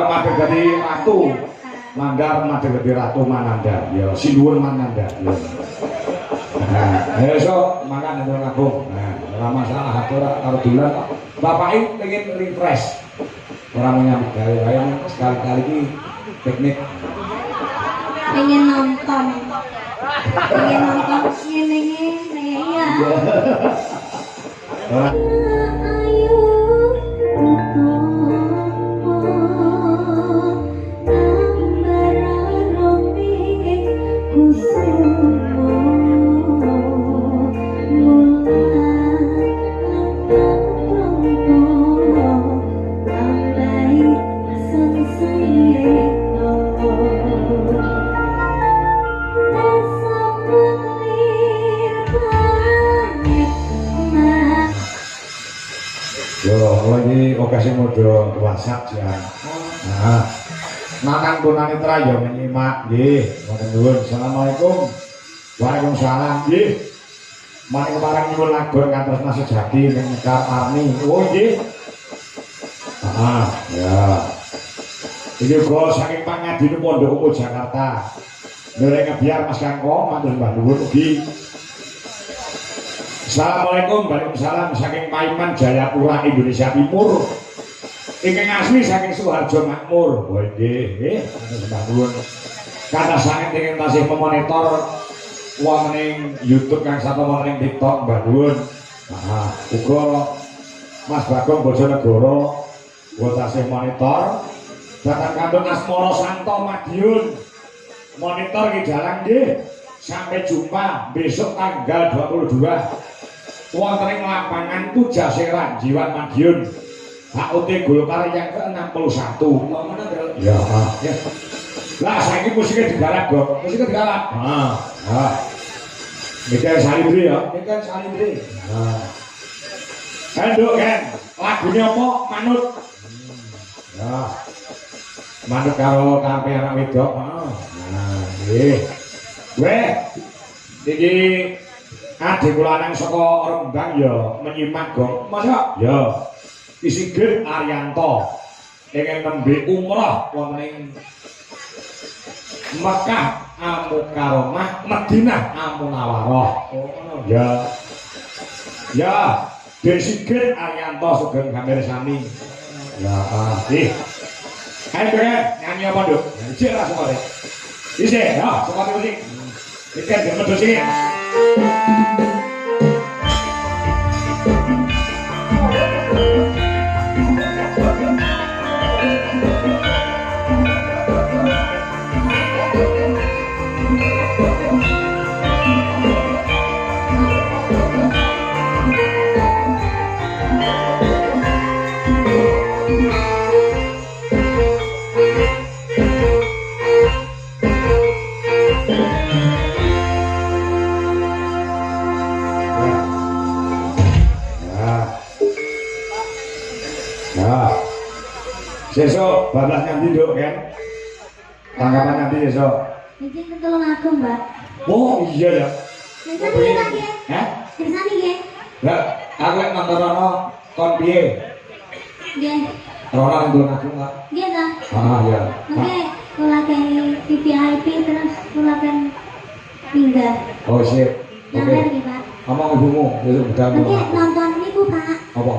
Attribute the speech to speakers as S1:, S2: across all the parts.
S1: Mati jadi ratu Mandar, mati jadi ratu Mananda ya, Sinuwun Mananda ya. Nah, besok makan itu lagu. Nah, ora masalah atur karo dolan. Bapak pengen refresh. Orang menyambut gawe sekali-kali ini piknik.
S2: Pengen nonton ngene ya. Ayo
S1: lagi okasi mode WhatsApp jangan. Nah, makan tunanitra ya menyimak nggih. Ngoten nuwun. Assalamualaikum. Waalaikumsalam nggih. Mari kemarin nyuwun lagun kantos Mas Sejati ning Mekar Arni. Oh nggih. Ya. Iki go saking Pangadine Pondok Umum Jakarta. Ndereng biar Mas Kangko matur mbah nuwun ugi. Assalamualaikum, waalaikumsalam saking Paiman Jayapura Indonesia Timur. Ingkang asli saking Suharjo Makmur. Oh nggih, sembah nuwun. Kata sanget ingkang tasih memonitor wong ning YouTube kang satu wong ning TikTok mbah nuwun. Uga Mas Bagong Bojonegoro uga tasih monitor. Datang kantun Asmoro Santo Madiun. Monitor ki dalang nggih. Sampai jumpa besok tanggal 22 wonten ing lapangan Pujaseran Jiwan Madiun HUT Golkar yang ke-61. Ya. Lah saiki musiknya digarap, Gok. Musiknya digarap. Mikir Salindri ya, Mikir Salindri. Nduk kan, lagunya apa? Manut. Ya. Manut karo kape anak wedok. Nggih. Weh, iki adik kula nang saka Rembang ya menyimak Gong. Masa? Ya. Isigir Arianto ingin nembe umrah wonten ing Mekah Al-Mukarramah, Madinah Al-Munawwarah. Ya. Ya, Desigir Arianto sugeng gambar sami. Ya, ayo nyanyi apa, Nduk? Nyanyi lah sore. Isih, ya, seperti musik. Ikan dengan medusnya. Besok bablas nanti Nduk kan. Tanggapan nanti besok.
S2: Izin ketulung aku, Mbak.
S1: Oh iya ya.
S2: Bersani lagi.
S1: Hah?
S2: Bersani ya.
S1: Lah, aku lek nonton rono kon piye?
S2: Nggih.
S1: Rono nonton aku enggak?
S2: Nggih ta.
S1: Ya.
S2: Oke, kula kene VIP terus kula kan pindah.
S1: Oh sip.
S2: Oke. Nggih, Pak.
S1: Ngomong ibumu, besok budal.
S2: Oke, nonton niku, Pak.
S1: Apa?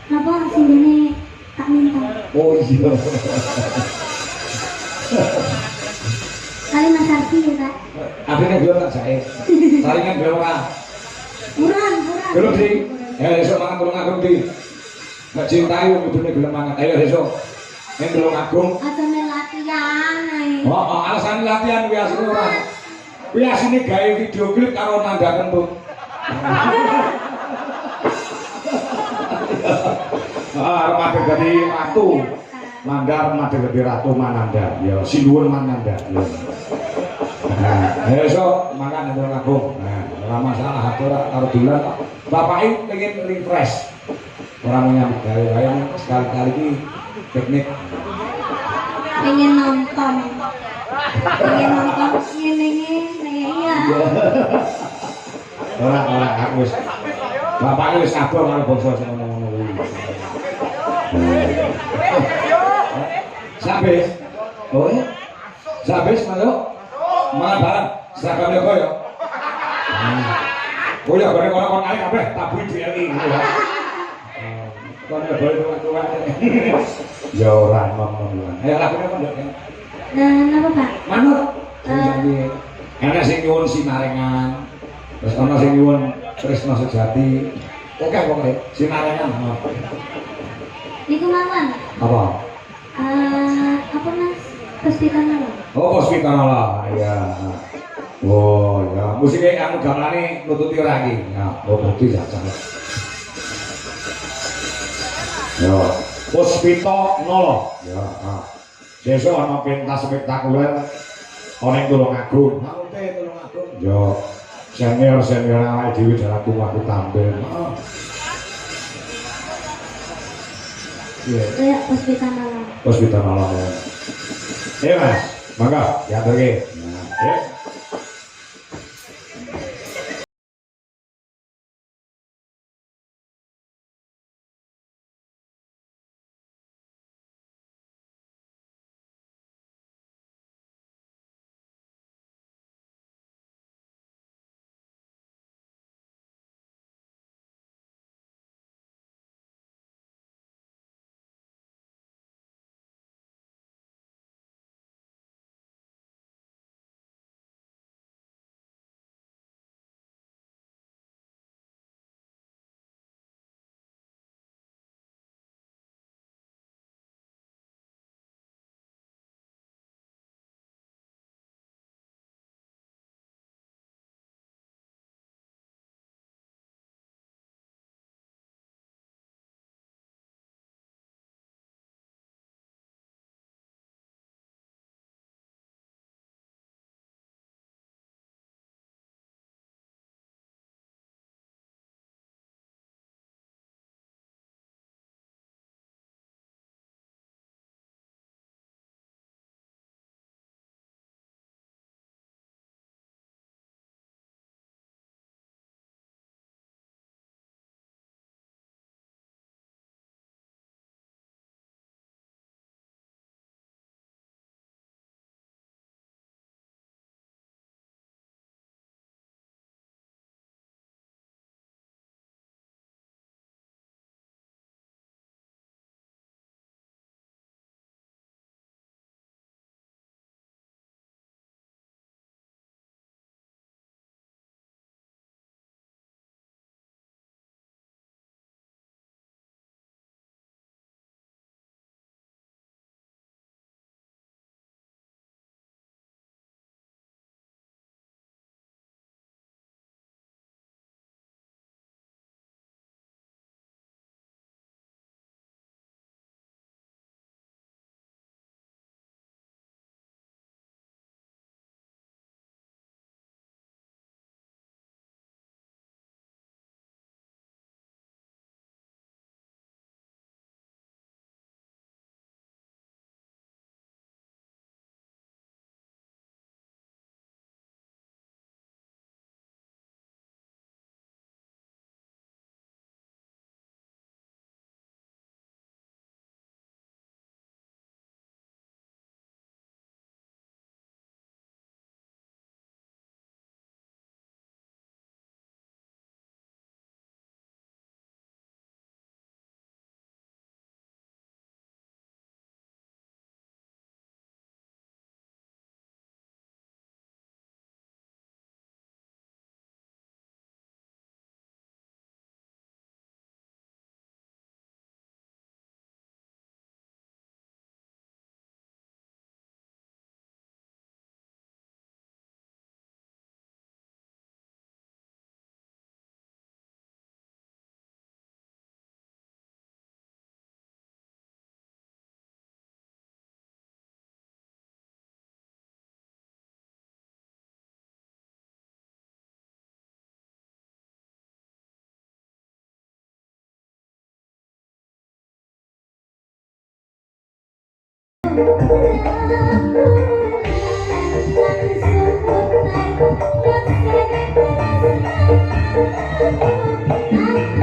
S2: Napa sindene tak minta.
S1: Oh iya.
S2: Kali Mas Arfi ya, Pak.
S1: Adine belum tak jae. Saringan belum ora.
S2: Murah.
S1: Belum sih. Ya besok mangan tulung agung di. Nek cintai wong kudune gelem mangan. Ayo besok. Ning tulung agung.
S2: Asane latihan ae.
S1: Oh, alasan latihan kuwi asine ora. Kuwi asine gawe video klip karo Nanda Kentut. Mati jadi ratu Mandar, mati jadi ratu Mananda ya, Sinuwun Mananda ya. Nah, besok makan itu lagu. Nah, ora masalah atur karo dolan. Bapak pengen refresh. Orang menyambut gawe sekali-kali ini piknik.
S2: Pengen nonton ngene ya.
S1: Orang aku Bapaknya wis kabur karo bangsa sing ngono-ngono kuwi. Sabes. Oh ya. Sabes masuk. Malah barang seragamnya kok ya. Oh ya, boleh orang kali kabeh tabu DLI gitu ya. Kono boleh tua-tua. Ya ora nom-nom. Ayo lakune apa nduk?
S2: Napa Pak?
S1: Manut. Ana sing nyuwun sinarengan. Terus ana sing nyuwun tresna sejati. Oke pokoke sinarengan.
S2: Niku mawon.
S1: Apa?
S2: Apa Mas? Puspitan apa?
S1: Oh, Puspitan lah. Ya. Oh, ya. Musiknya anu gamelane nututi ora iki. Ya, oh bukti jajal. Ya, Puspita Nala. Ya, sesuk ana pentas spektakuler ana ing Tulungagung. Maute Tulungagung. Ya, senior awake dhewe dalam aku tampil. Iya.
S2: Kayak Puspita Nala.
S1: Puspita Nala. Mas, mangga diaturke. Nah, ya.
S2: Thank you.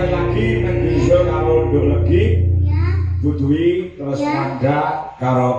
S1: Lagi, kalau nduk legi,
S2: Ya.
S1: budui terus
S2: Ya.
S1: mangga karo